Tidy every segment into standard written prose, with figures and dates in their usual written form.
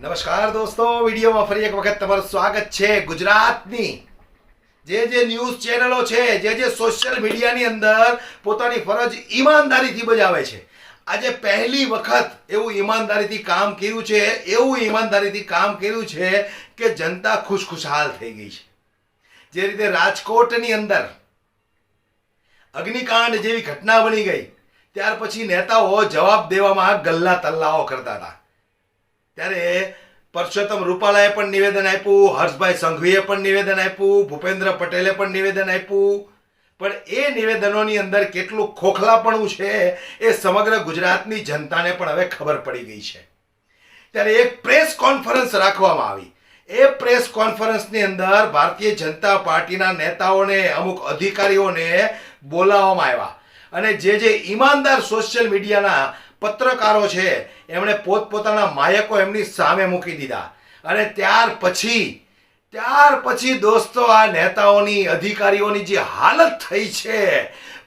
નમસ્કાર દોસ્તો, વિડીયોમાં ફરી એક વખત તમારું સ્વાગત છે. ગુજરાતની જે ન્યૂઝ ચેનલો છે, જે સોશિયલ મીડિયાની અંદર પોતાની ફરજ ઈમાનદારીથી બજાવે છે, આજે પહેલી વખત એવું ઈમાનદારીથી કામ કર્યું છે કે જનતા ખુશખુશાલ થઈ ગઈ છે. જે રીતે રાજકોટની અંદર અગ્નિકાંડ જેવી ઘટના બની ગઈ, ત્યાર પછી નેતાઓ જવાબ દેવામાં ગલ્લા તલ્લાઓ કરતા હતા. ત્યારે પરસોત્તમ રૂપાલાએ પણ નિવેદન આપ્યું, હર્ષભાઈ સંઘવીએ પણ નિવેદન આપ્યું, ભૂપેન્દ્ર પટેલે પણ નિવેદન આપ્યું. પણ એ નિવેદનોની અંદર કેટલું ખોખલાપણું છે એ સમગ્ર ગુજરાતની જનતાને પણ હવે ખબર પડી ગઈ છે. ત્યારે એક પ્રેસ કોન્ફરન્સ રાખવામાં આવી. એ પ્રેસ કોન્ફરન્સની અંદર ભારતીય જનતા પાર્ટીના નેતાઓને, અમુક અધિકારીઓને બોલાવવામાં આવ્યા અને જે ઈમાનદાર સોશિયલ મીડિયાના પત્રકારો છે એમણે પોતપોતાના માયકો એમની સામે મૂકી દીધા. અને ત્યાર પછી દોસ્તો, આ નેતાઓની, અધિકારીઓની જે હાલત થઈ છે,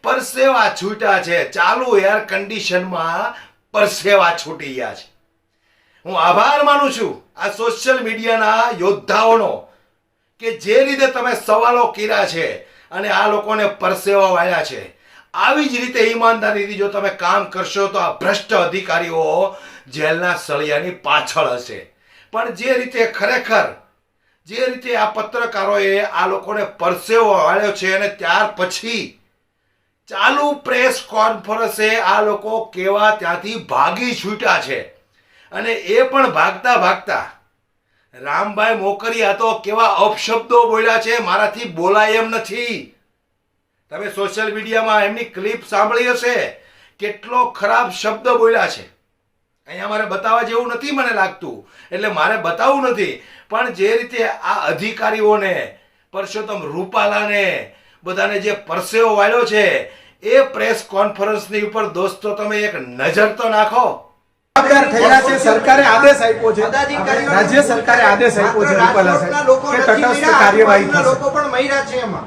પરસેવા છૂટા છે, ચાલુ એર કન્ડિશનમાં પરસેવા છૂટી ગયા છે. હું આભાર માનું છું આ સોશિયલ મીડિયાના યોદ્ધાઓનો કે જે રીતે તમે સવાલો કર્યા છે અને આ લોકોને પરસેવા વાળ્યા છે. આવી જ રીતે ઈમાનદારીથી જો તમે કામ કરશો તો આ ભ્રષ્ટ અધિકારીઓ જેલના સળિયાની પાછળ હશે. પણ જે રીતે આ પત્રકારોએ આ લોકોને પરસેવો વાળ્યો છે અને ત્યાર પછી ચાલુ પ્રેસ કોન્ફરન્સે આ લોકો કેવા ત્યાંથી ભાગી છૂટ્યા છે. અને એ પણ ભાગતા રામભાઈ મોકરિયા તો કેવા અપશબ્દો બોલ્યા છે, મારાથી બોલાય એમ નથી. તમે સોશિયલ મીડિયામાં એમની ક્લિપ સાંભળી હશે, કેટલો ખરાબ શબ્દ બોલ્યા છે. અહીંયા મારે બતાવવા જેવું નથી મને લાગતું, એટલે મારે બતાવવું નથી. પણ જે રીતે આ અધિકારીઓને, પરસોત્તમ રૂપાલાને, બધાને જે પરસેવો વાળ્યો છે, એ પ્રેસ કોન્ફરન્સની ઉપર દોસ્તો તમે એક નજર તો નાખો. સરકારે આદેશ આપ્યો છે, રાજ્ય સરકારે આદેશ આપ્યો છે રૂપાલા સાહેબ કે તટસ્થ કાર્યવાહી થશે. લોકો પણ મહિલા છે એમાં.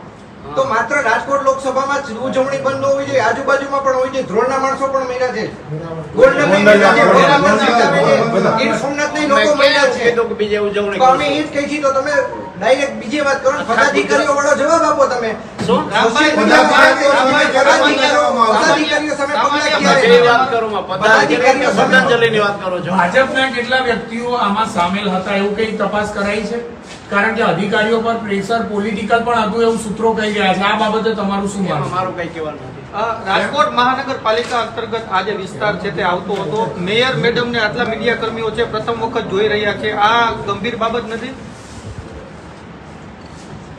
તો માત્ર રાજકોટ લોકસભામાં જ ઉજવણી બંધ હોવી જોઈએ, આજુબાજુમાં પણ હોવી જોઈએ. ધ્રોળના માણસો પણ મહિલા છે, ગોલ્ડન ગીર સોમનાથના લોકો મહિલા છે. તો અમે એ જ કહી છીએ, તો તમે ડાયરેક્ટ બીજી વાત કરો, પદાધિકારીઓ વાળો જવાબ આપો. તમે ભાજપના કેટલા વ્યક્તિઓ આમાં સામેલ હતા એવું કઈ તપાસ કરાઈ છે? કારણ કે અધિકારીઓ પર પ્રેશર પોલિટિકલ પણ હતું એવું સૂત્રો કહી ગયા છે. આ બાબતે તમારું શું માનવું? મારું કઈ કહેવાનું નથી. રાજકોટ મહાનગરપાલિકા અંતર્ગત આ જે વિસ્તાર છે તે આવતો હતો. મેયર મેડમ ને આટલા મીડિયા કર્મીઓ છે પ્રથમ વખત જોઈ રહ્યા છે. આ ગંભીર બાબત નથી.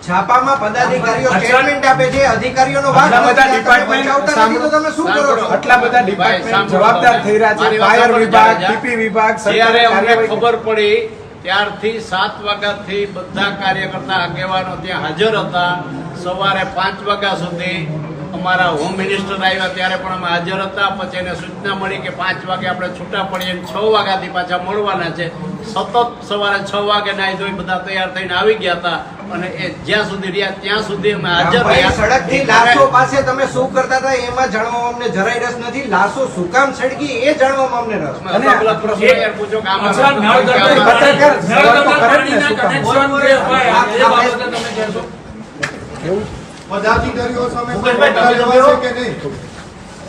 છાપામાં પદાધિકારીઓ સ્ટેટમેન્ટ આપે છે, અધિકારીઓનો વાંક નથી. તમે શું કરો છો? આટલા બધા ડિપાર્ટમેન્ટ જવાબદાર થઈ રહ્યા છે, ફાયર વિભાગ, ટીપી વિભાગ, જ્યારે અમને ખબર પડી ત્યારથી 7 વાગ્યાથી બધા કાર્યકર્તા આગેવાનો ત્યાં હાજર હતા. સવારે 5 વાગ્યા સુધી અમારા હોમ મિનિસ્ટર આવ્યા ત્યારે પણ અમે હાજર હતા. પછી એને સૂચના મળી કે 5 વાગે આપણે છૂટા પડીએ, 6 વાગ્યાથી પાછા મળવાના છે. સતત સવારે 6 વાગે નાઈ ધોઈ બધા તૈયાર થઈને આવી ગયા હતા અને એ જ્યાં સુધી રહ્યા ત્યાં સુધી અમે હાજર રહ્યા. સડકથી લાશો પાસે તમે શું કરતા હતા એમાં જાણવામાં અમને જરાય રસ નથી. લાશો શું કામ સળગી એ જાણવામાં અમને રસ. અલગ અલગ પ્રશ્નો યાર પૂછો કે આમાં પદાધિકારીઓ સામે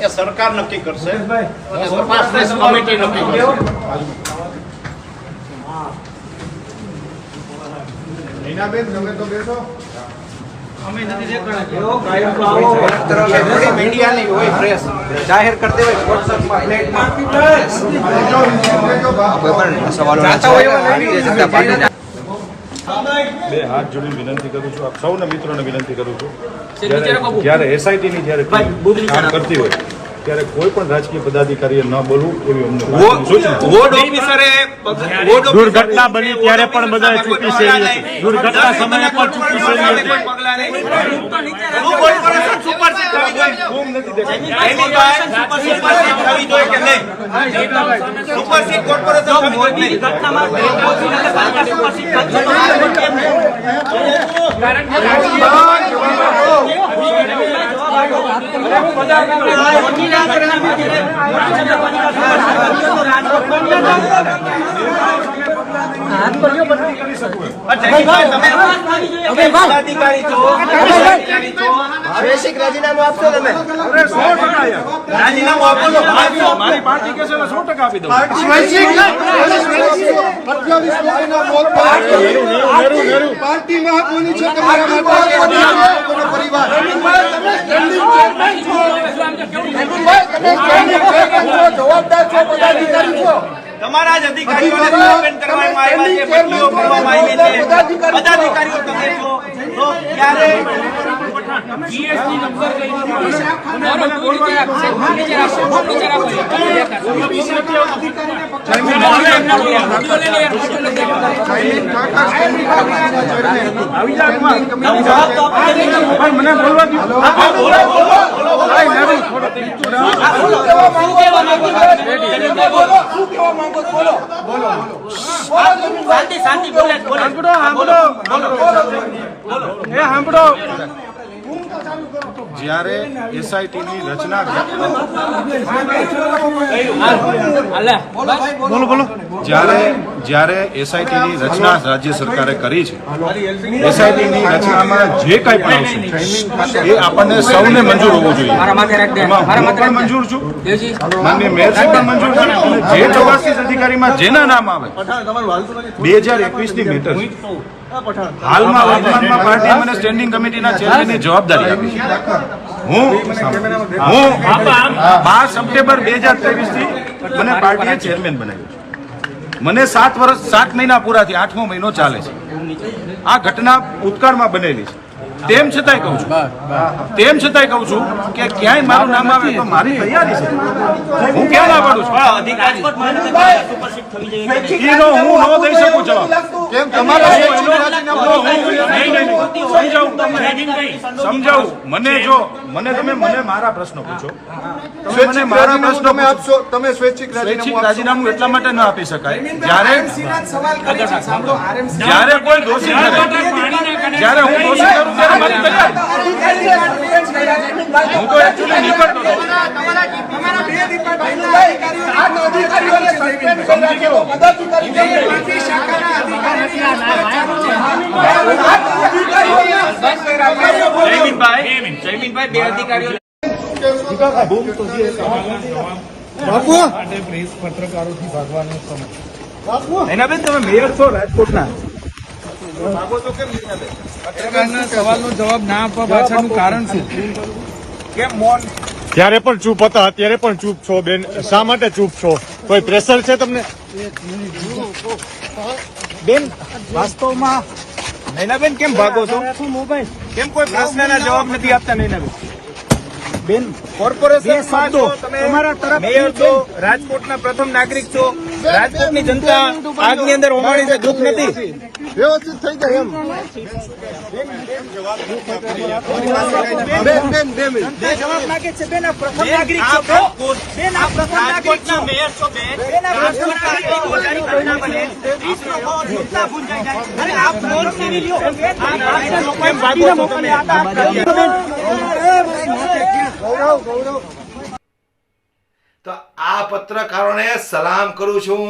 એ સરકાર નક્કી કરશે અને તપાસ કમિટી નક્કી કરશે. નીનાબેન, તમે તો બેસો. અમે નથી મીડિયાની હોય, પ્રેસ જાહેર કરતી હોય WhatsAppમાં, પ્લેટમાં. બે હાથ જોડીને વિનંતી કરું છું, આપ સૌના મિત્રોને વિનંતી કરું છું, જ્યારે એસઆઈટી ની જ્યારે કામ કરતી હોય ત્યારે કોઈ પણ રાજકીય પદાધિકારીએ ન બોલવું એવી અમને દુર્ઘટના બની ત્યારે પણ બધા ચૂપી સેવી હતી. દુર્ઘટના સમયે પણ ચૂપી સેવી હતી. બેસિક રાજીનામું આપશો તમે? રાજીનામું આપો તો મારી પાર્ટી કે છે 100% આપી દઉં. પાર્ટી મહત્વની છે તમારા માટે. પરિવાર જવાબદાર છો, પદાધિકારી છો. તમારા જ અધિકારીઓને સસ્પેન્ડ કરવામાં આવ્યા છે, બદલીઓ કરવામાં આવી છે. પદાધિકારીઓ તમે છો તો ક્યારે જીએસટી નંબર કઈ મને બોલવા દો. જ્યારે એસઆઈટીની રચના જ્યારે એસઆઈટીની રચના રાજ્ય સરકારે કરી છે, એસઆઈટીની રચનામાં જે કંઈ પણ આવશે એ આપણને સૌને મંજૂર હોવું જોઈએ. એમાં હું પણ મંજૂર છું, માનનીય મેયરશ્રી પણ મંજૂર છે, અને જે 84 અધિકારીમાં જેના નામ આવે 2021ની મેટર છે. હાલમાં વર્તમાનમાં પાર્ટીએ મને સ્ટેન્ડિંગ કમિટીના ચેરમેનની જવાબદારી આપી છે. હું 12 સપ્ટેમ્બર 2023 થી મને પાર્ટીએ ચેરમેન બનાવ્યો છે. મને 7 મહિના પૂરા થયા, 8મો મહિનો ચાલે છે. આ ઘટના ભૂતકાળમાં બનેલી છે. તેમ છતાંય કહું છું કે ક્યાંય મારું નામ આવે તો મારી તૈયારી છે. હું ક્યાં ના પાડું છું? એનો હું ન દઈ શકું જવાબ. કેમ તમારા સમજાવું. મને મારા પ્રશ્નો પૂછો. મને મારા પ્રશ્નો તમે આપશો, તમે સ્વૈચ્છિક સ્વૈચ્છિક રાજીનામું એટલા માટે ન આપી શકાય જ્યારે કોઈ દોષી ઠરે, જ્યારે હું દોષી કરું ત્યારે મારી તૈયારી. હું તો એકચ્યુઅલી નીકળતો હતો. જયમીનભાઈ બે અધિકારીઓ પ્રેસ પત્રકારોથી ભાગવાનો સમય. નૈનાબેન, તમે મેયર છો રાજકોટના. પત્રકારના સવાલનો જવાબ ના આપવા પાછળનું કારણ શું? કેમ મૌન? ત્યારે પણ ચૂપ હતા, અત્યારે પણ ચૂપ છો બેન. શા માટે ચૂપ છો? કોઈ પ્રેશર છે તમને? બેન, વાસ્તવમાં નૈનાબેન કેમ ભાગો છો? કેમ કોઈ પ્રશ્નના જવાબ નથી આપતા? નૈનાબેન બેન, કોર્પોરેશનમાં છો તમે, મેયર છો, રાજકોટના પ્રથમ નાગરિક છો. રાજકોટની જનતા આગની અંદર હોમાણી છે, દુઃખ નથી? વ્યવસ્થિત થઈ જાય એમ. જવાબ માંગે છે બેન. આ પ્રથમ નાગરિક છો બેન, આ પ્રથમ નાગરિક છો, મેયર છો બેન, આ પ્રથમ નાગરિક છો. ઘટના બને 30 લોકો જનતા ભૂંજાઈ જાય અને આપ ફોન કરી લ્યો. કેમ ભાગો છો તમે? તો આ પત્રકારોને સલામ કરું છું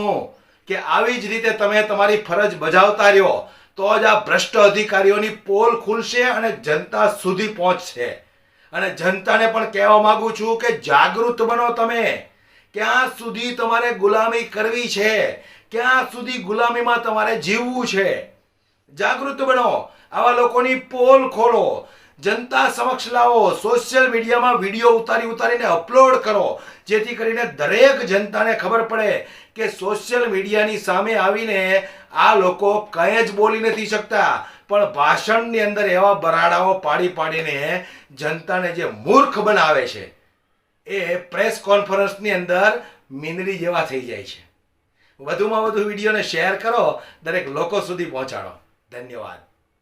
કે આવી જ રીતે તમે તમારી ફરજ બજાવતા રહ્યો તો જ આ ભ્રષ્ટ અધિકારીઓની પોલ ખુલશે અને જનતા સુધી પહોંચશે. અને જનતાને પણ કહેવા માંગુ છું કે જાગૃત બનો. તમે ક્યાં સુધી તમારે ગુલામી કરવી છે? ક્યાં સુધી ગુલામીમાં તમારે જીવવું છે? જાગૃત બનો. આવા લોકોની પોલ ખોલો, જનતા સમક્ષ લાવો, સોશિયલ મીડિયામાં વિડીયો ઉતારીને અપલોડ કરો, જેથી કરીને દરેક જનતાને ખબર પડે કે સોશિયલ મીડિયાની સામે આવીને આ લોકો કંઈ જ બોલી નથી શકતા, પણ ભાષણની અંદર એવા બરાડાઓ પાડીને જનતાને જે મૂર્ખ બનાવે છે એ પ્રેસ કોન્ફરન્સની અંદર મીંદડી જેવા થઈ જાય છે. વધુમાં વધુ વિડીયોને શેર કરો, દરેક લોકો સુધી પહોંચાડો. ધન્યવાદ.